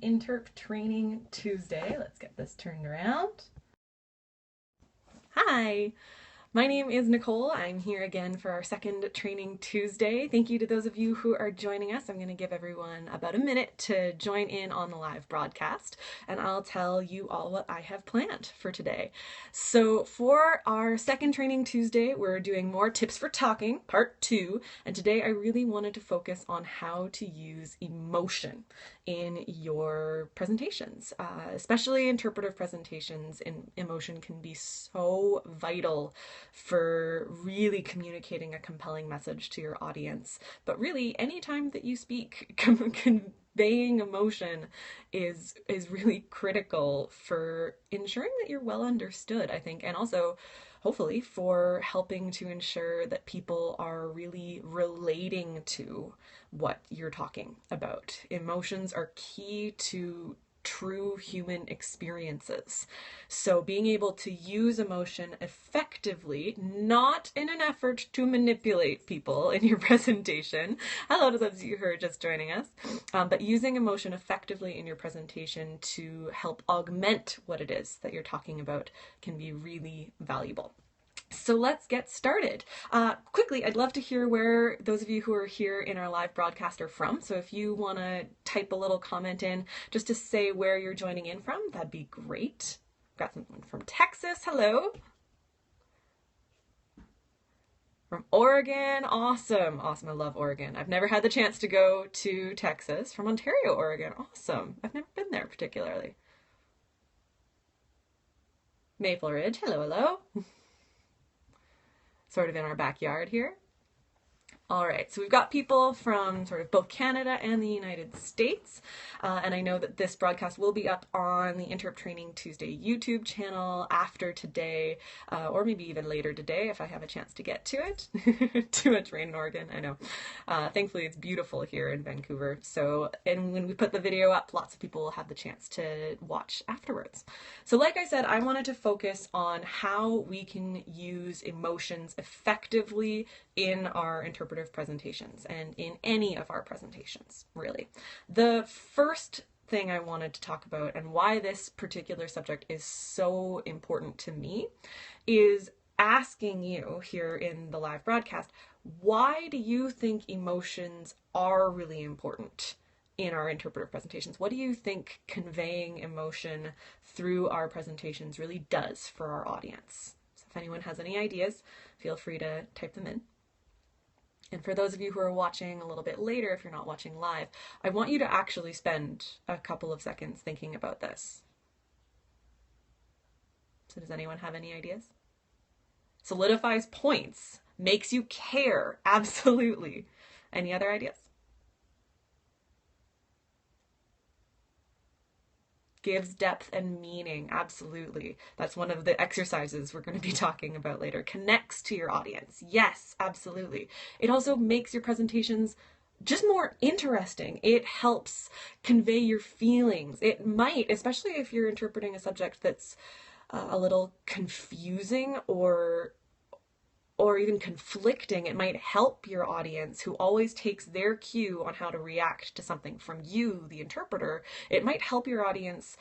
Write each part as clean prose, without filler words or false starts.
Interp Training Tuesday. Let's get this turned around. Hi, my name is Nicole. I'm here again for our second Training Tuesday. Thank you to those of you who are joining us. I'm going to give everyone about a minute to join in on the live broadcast, and I'll tell you all what I have planned for today. So for our second Training Tuesday, we're doing more tips for talking, part 2, and today I really wanted to focus on how to use emotion in your presentations, especially interpretive presentations. Emotion can be so vital for really communicating a compelling message to your audience. But really, anytime that you speak, conveying emotion is really critical for ensuring that you're well understood, I think, and also hopefully for helping to ensure that people are really relating to what you're talking about. Emotions are key to true human experiences. So being able to use emotion effectively, not in an effort to manipulate people in your presentation. Hello to those of you who are just joining us. But using emotion effectively in your presentation to help augment what it is that you're talking about can be really valuable. So let's get started. Quickly, I'd love to hear where those of you who are here in our live broadcast are from. So if you want to type a little comment in just to say where you're joining in from, that'd be great. Got someone from Texas. Hello. From Oregon. Awesome. Awesome. I love Oregon. I've never had the chance to go to Texas. From Ontario, Oregon. Awesome. I've never been there particularly. Maple Ridge. Hello, hello. Sort of in our backyard here. All right, so we've got people from sort of both Canada and the United States, and I know that this broadcast will be up on the Interp Training Tuesday YouTube channel after today, or maybe even later today if I have a chance to get to it. Too much rain in Oregon, I know. Thankfully, it's beautiful here in Vancouver, so and when we put the video up, lots of people will have the chance to watch afterwards. So like I said, I wanted to focus on how we can use emotions effectively in our interpretive presentations and in any of our presentations, really. The first thing I wanted to talk about and why this particular subject is so important to me is asking you here in the live broadcast, why do you think emotions are really important in our interpretive presentations? What do you think conveying emotion through our presentations really does for our audience? So if anyone has any ideas, feel free to type them in. And for those of you who are watching a little bit later, if you're not watching live, I want you to actually spend a couple of seconds thinking about this. So does anyone have any ideas? Solidifies points, makes you care, absolutely. Any other ideas? Gives depth and meaning, absolutely. That's one of the exercises we're going to be talking about later. Connects to your audience, yes, absolutely. It also makes your presentations just more interesting. It helps convey your feelings. It might, especially if you're interpreting a subject that's a little confusing or even conflicting, it might help your audience who always takes their cue on how to react to something from you, the interpreter. It might help your audience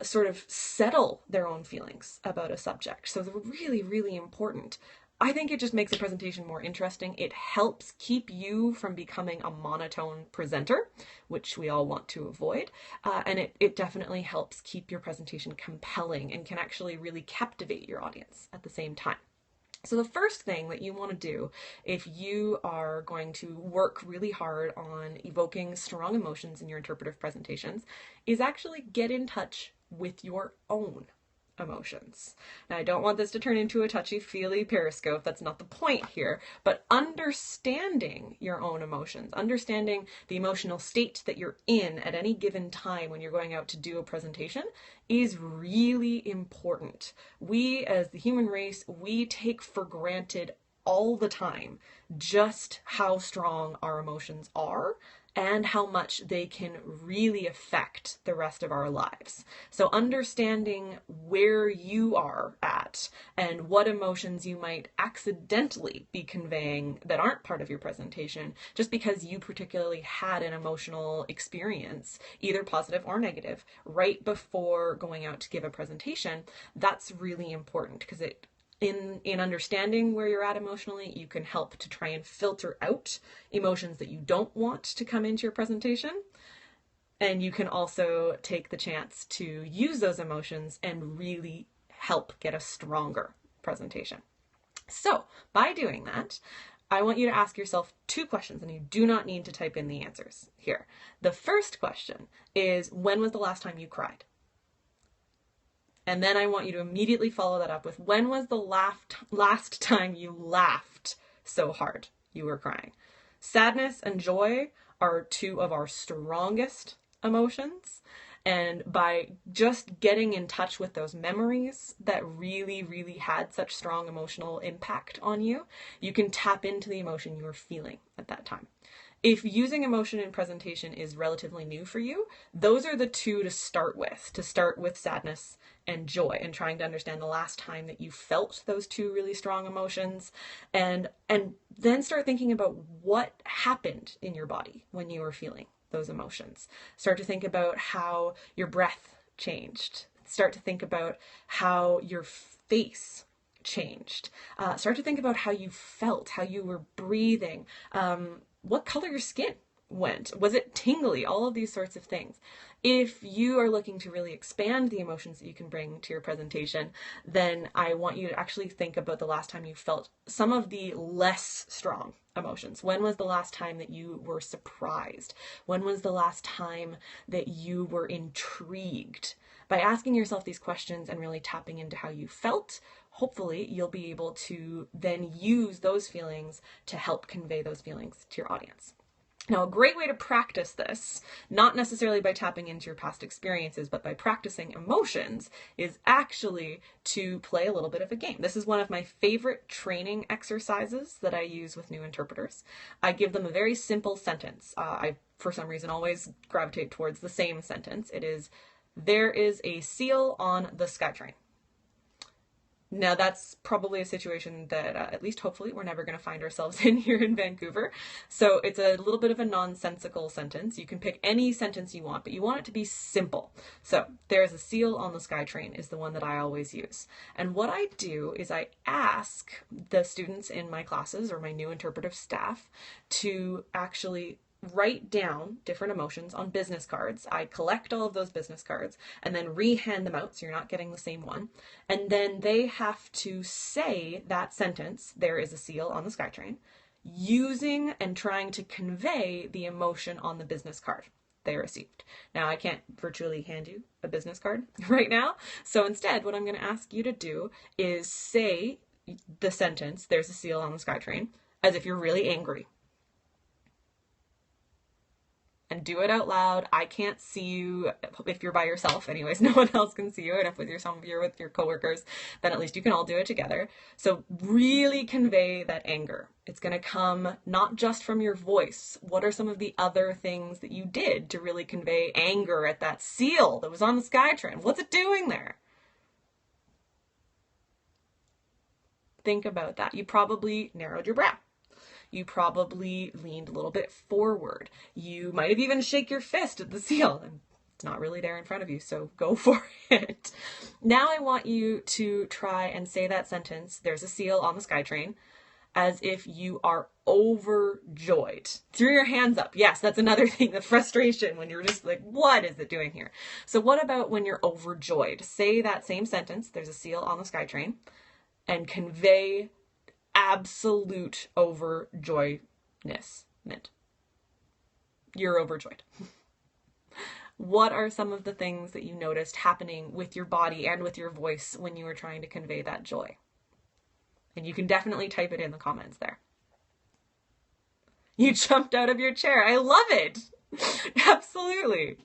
sort of settle their own feelings about a subject. So they're really, really important. I think it just makes a presentation more interesting. It helps keep you from becoming a monotone presenter, which we all want to avoid. And it definitely helps keep your presentation compelling and can actually really captivate your audience at the same time. So the first thing that you want to do if you are going to work really hard on evoking strong emotions in your interpretive presentations is actually get in touch with your own emotions. Now, I don't want this to turn into a touchy-feely periscope. That's not the point here. But understanding your own emotions, understanding the emotional state that you're in at any given time when you're going out to do a presentation is really important. We, as the human race, we take for granted all the time just how strong our emotions are and how much they can really affect the rest of our lives. So understanding where you are at and what emotions you might accidentally be conveying that aren't part of your presentation just because you particularly had an emotional experience, either positive or negative, right before going out to give a presentation, that's really important because in understanding where you're at emotionally, you can help to try and filter out emotions that you don't want to come into your presentation. And you can also take the chance to use those emotions and really help get a stronger presentation. So by doing that, I want you to ask yourself 2 questions, and you do not need to type in the answers here. The first question is, when was the last time you cried? And then I want you to immediately follow that up with, when was the last time you laughed so hard you were crying? Sadness and joy are 2 of our strongest emotions. And by just getting in touch with those memories that really, really had such strong emotional impact on you, you can tap into the emotion you were feeling at that time. If using emotion in presentation is relatively new for you, those are the 2 to start with sadness and joy, and trying to understand the last time that you felt those 2 really strong emotions, and then start thinking about what happened in your body when you were feeling those emotions. Start to think about how your breath changed. Start to think about how your face changed. Start to think about how you felt, how you were breathing, what color your skin went. Was it tingly? All of these sorts of things. If you are looking to really expand the emotions that you can bring to your presentation, then I want you to actually think about the last time you felt some of the less strong emotions. When was the last time that you were surprised? When was the last time that you were intrigued? By asking yourself these questions and really tapping into how you felt, hopefully you'll be able to then use those feelings to help convey those feelings to your audience. Now, a great way to practice this, not necessarily by tapping into your past experiences, but by practicing emotions, is actually to play a little bit of a game. This is one of my favorite training exercises that I use with new interpreters. I give them a very simple sentence. I, for some reason, always gravitate towards the same sentence. It is, there is a seal on the SkyTrain. Now, that's probably a situation that, at least hopefully, we're never going to find ourselves in here in Vancouver. So it's a little bit of a nonsensical sentence. You can pick any sentence you want, but you want it to be simple. So there's a seal on the SkyTrain is the one that I always use. And what I do is I ask the students in my classes or my new interpretive staff to actually write down different emotions on business cards. I collect all of those business cards and then re-hand them out so you're not getting the same one. And then they have to say that sentence, there is a seal on the SkyTrain, using and trying to convey the emotion on the business card they received. Now, I can't virtually hand you a business card right now. So instead, what I'm going to ask you to do is say the sentence, there's a seal on the SkyTrain, as if you're really angry. And do it out loud. I can't see you if you're by yourself. Anyways, no one else can see you. And if you're with your coworkers, then at least you can all do it together. So really convey that anger. It's going to come not just from your voice. What are some of the other things that you did to really convey anger at that seal that was on the SkyTrain? What's it doing there? Think about that. You probably narrowed your brow. You probably leaned a little bit forward. You might have even shake your fist at the seal. It's not really there in front of you, so go for it. Now I want you to try and say that sentence, there's a seal on the SkyTrain, as if you are overjoyed. Throw your hands up. Yes, that's another thing, the frustration when you're just like, what is it doing here? So what about when you're overjoyed? Say that same sentence, there's a seal on the SkyTrain, and convey absolute overjoyedness. You're overjoyed. What are some of the things that you noticed happening with your body and with your voice when you were trying to convey that joy? And you can definitely type it in the comments there. You jumped out of your chair. I love it. Absolutely.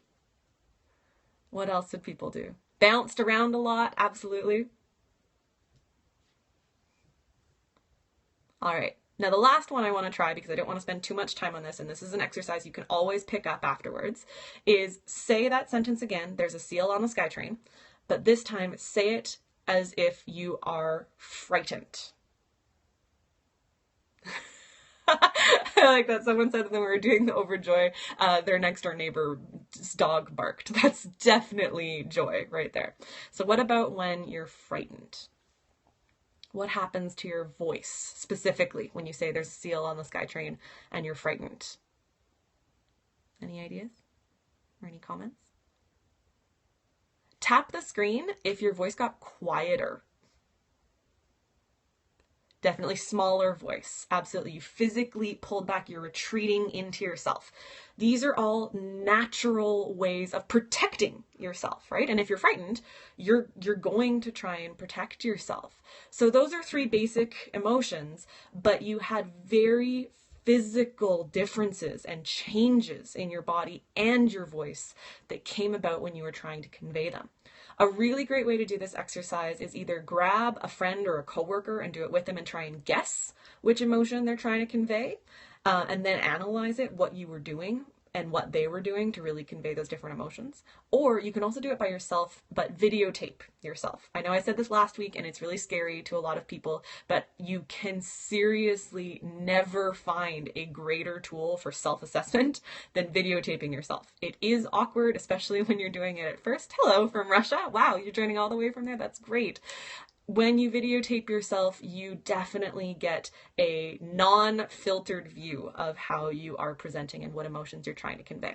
What else did people do? Bounced around a lot. Absolutely. All right, Now, the last one I want to try, because I don't want to spend too much time on this, and this is an exercise you can always pick up afterwards, is say that sentence again. There's a seal on the SkyTrain, but this time say it as if you are frightened. I like that someone said that when we were doing the overjoy, their next door neighbor's dog barked. That's definitely joy right there. So what about when you're frightened? What happens to your voice specifically when you say there's a seal on the SkyTrain and you're frightened? Any ideas or any comments? Tap the screen if your voice got quieter. Definitely smaller voice. Absolutely. You physically pulled back. You're retreating into yourself. These are all natural ways of protecting yourself, right? And if you're frightened, you're going to try and protect yourself. So those are three basic emotions, but you had very physical differences and changes in your body and your voice that came about when you were trying to convey them. A really great way to do this exercise is either grab a friend or a coworker and do it with them and try and guess which emotion they're trying to convey, and then analyze it, what you were doing and what they were doing to really convey those different emotions. Or you can also do it by yourself, but videotape yourself. I know I said this last week and it's really scary to a lot of people, but you can seriously never find a greater tool for self-assessment than videotaping yourself. It is awkward, especially when you're doing it at first. Hello from Russia. Wow, you're joining all the way from there. That's great. When you videotape yourself, you definitely get a non-filtered view of how you are presenting and what emotions you're trying to convey.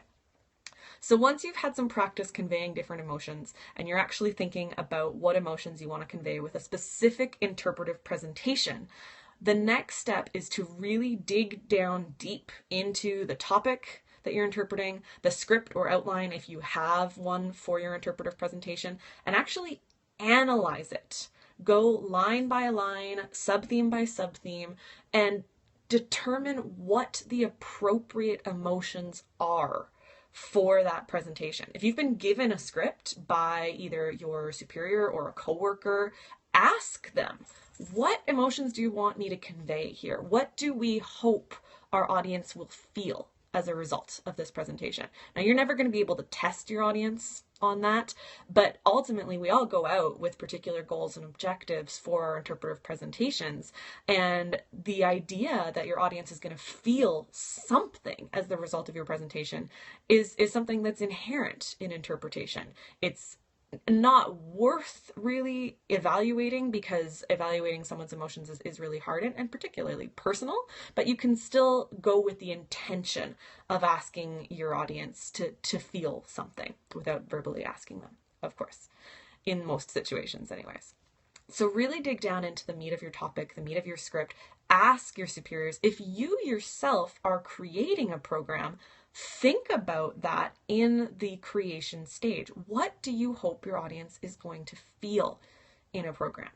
So once you've had some practice conveying different emotions and you're actually thinking about what emotions you want to convey with a specific interpretive presentation, the next step is to really dig down deep into the topic that you're interpreting, the script or outline if you have one for your interpretive presentation, and actually analyze it. Go line by line, sub-theme by sub-theme, and determine what the appropriate emotions are for that presentation. If you've been given a script by either your superior or a coworker, ask them, what emotions do you want me to convey here? What do we hope our audience will feel as a result of this presentation? Now, you're never going to be able to test your audience on that, but ultimately we all go out with particular goals and objectives for our interpretive presentations, and the idea that your audience is going to feel something as the result of your presentation is something that's inherent in interpretation. It's not worth really evaluating, because evaluating someone's emotions is really hard and particularly personal, but you can still go with the intention of asking your audience to feel something without verbally asking them, of course, in most situations anyways. So really dig down into the meat of your topic, the meat of your script. Ask your superiors. If you yourself are creating a program, think about that in the creation stage. What do you hope your audience is going to feel in a program?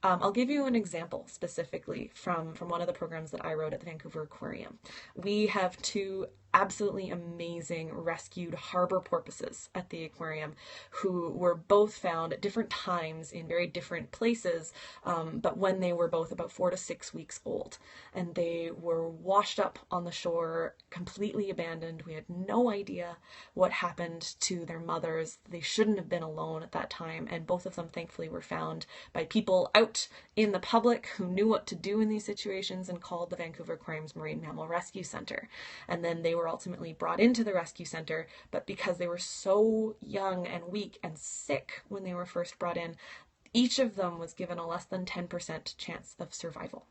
I'll give you an example specifically from one of the programs that I wrote at the Vancouver Aquarium. We have two absolutely amazing rescued harbor porpoises at the aquarium who were both found at different times in very different places, but when they were both about 4 to 6 weeks old. And they were washed up on the shore, completely abandoned. We had no idea what happened to their mothers. They shouldn't have been alone at that time, and both of them thankfully were found by people out in the public who knew what to do in these situations and called the Vancouver Aquarium's Marine Mammal Rescue Center. And then they were ultimately brought into the rescue center, but because they were so young and weak and sick when they were first brought in, each of them was given a less than 10% chance of survival.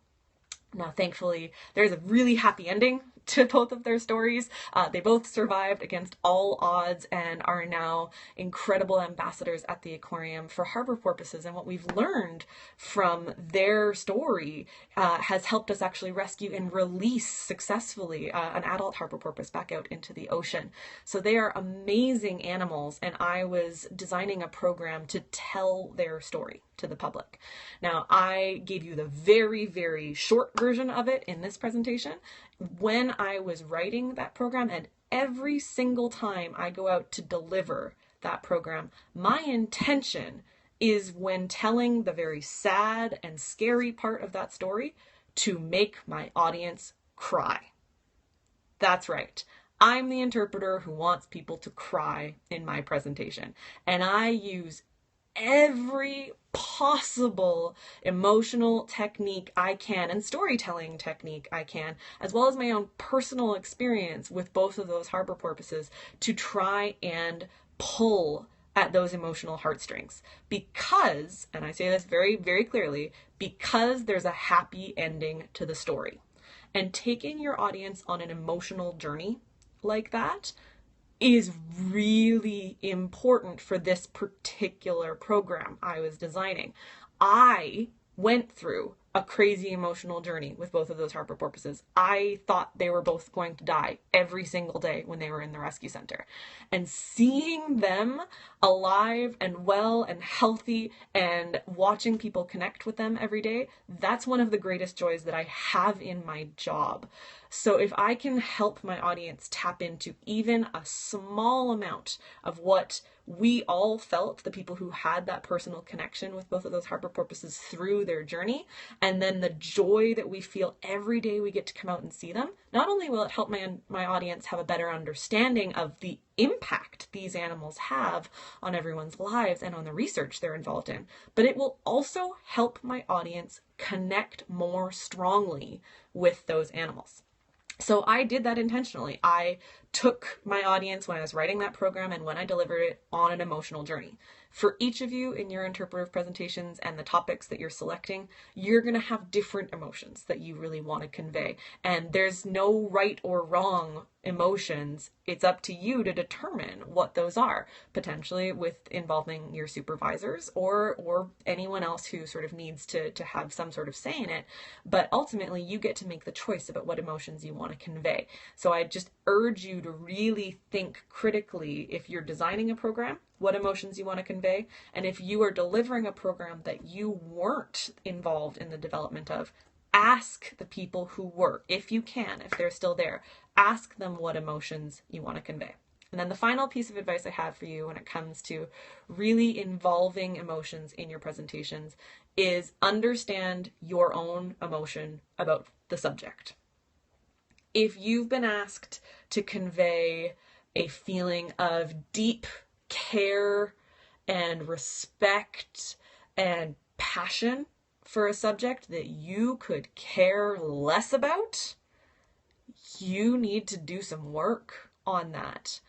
Now, thankfully, there's a really happy ending to both of their stories. They both survived against all odds and are now incredible ambassadors at the aquarium for harbor porpoises. And what we've learned from their story has helped us actually rescue and release successfully an adult harbor porpoise back out into the ocean. So they are amazing animals, and I was designing a program to tell their story to the public. Now, I gave you the very, very short version of it in this presentation. When I was writing that program, and every single time I go out to deliver that program, my intention is, when telling the very sad and scary part of that story, to make my audience cry. That's right. I'm the interpreter who wants people to cry in my presentation. And I use every possible emotional technique I can and storytelling technique I can, as well as my own personal experience with both of those harbor porpoises to try and pull at those emotional heartstrings. Because, and I say this very, very clearly, because there's a happy ending to the story. And taking your audience on an emotional journey like that is really important for this particular program I was designing. I went through a crazy emotional journey with both of those harbor porpoises. I thought they were both going to die every single day when they were in the rescue center. And seeing them alive and well and healthy and watching people connect with them every day, that's one of the greatest joys that I have in my job. So if I can help my audience tap into even a small amount of what we all felt, the people who had that personal connection with both of those harbor porpoises through their journey, and then the joy that we feel every day we get to come out and see them, not only will it help my audience have a better understanding of the impact these animals have on everyone's lives and on the research they're involved in, but it will also help my audience connect more strongly with those animals. So I did that intentionally. I took my audience when I was writing that program and when I delivered it on an emotional journey. For each of you in your interpretive presentations and the topics that you're selecting, you're going to have different emotions that you really want to convey. And there's no right or wrong emotions. It's up to you to determine what those are, potentially with involving your supervisors or anyone else who sort of needs to have some sort of say in it. But ultimately, you get to make the choice about what emotions you want to convey. So I just urge you to really think critically if you're designing a program, what emotions you want to convey, and if you are delivering a program that you weren't involved in the development of, ask the people who were, if you can, if they're still there, ask them what emotions you want to convey. And then the final piece of advice I have for you when it comes to really involving emotions in your presentations is understand your own emotion about the subject. If you've been asked to convey a feeling of deep care and respect and passion for a subject that you could care less about, you need to do some work on that.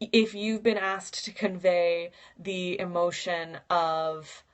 If you've been asked to convey the emotion of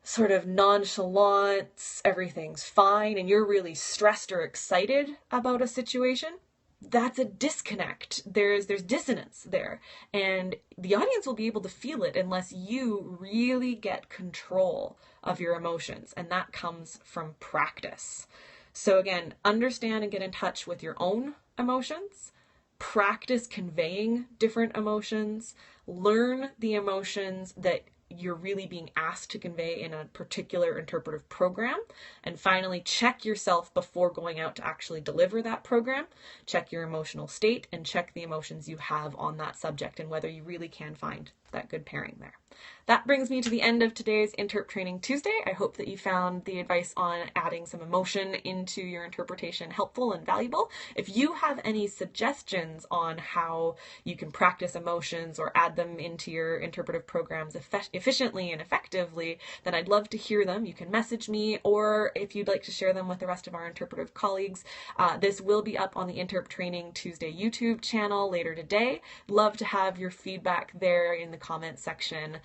sort of nonchalance, everything's fine, and you're really stressed or excited about a situation, that's a disconnect. There's dissonance there. And the audience will be able to feel it unless you really get control of your emotions. And that comes from practice. So again, understand and get in touch with your own emotions. Practice conveying different emotions. Learn the emotions that you're really being asked to convey in a particular interpretive program. And finally, check yourself before going out to actually deliver that program. Check your emotional state and check the emotions you have on that subject and whether you really can find that good pairing there. That brings me to the end of today's Interp Training Tuesday. I hope that you found the advice on adding some emotion into your interpretation helpful and valuable. If you have any suggestions on how you can practice emotions or add them into your interpretive programs efficiently and effectively, then I'd love to hear them. You can message me, or if you'd like to share them with the rest of our interpretive colleagues, this will be up on the Interp Training Tuesday YouTube channel later today. Love to have your feedback there in the comments section.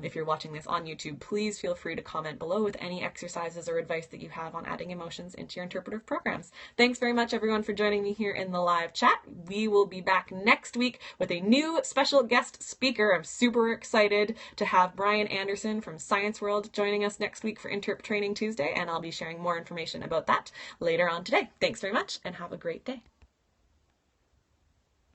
If you're watching this on YouTube, please feel free to comment below with any exercises or advice that you have on adding emotions into your interpretive programs. Thanks very much, everyone, for joining me here in the live chat. We will be back next week with a new special guest speaker. I'm super excited to have Brian Anderson from Science World joining us next week for Interp Training Tuesday, and I'll be sharing more information about that later on today. Thanks very much, and have a great day.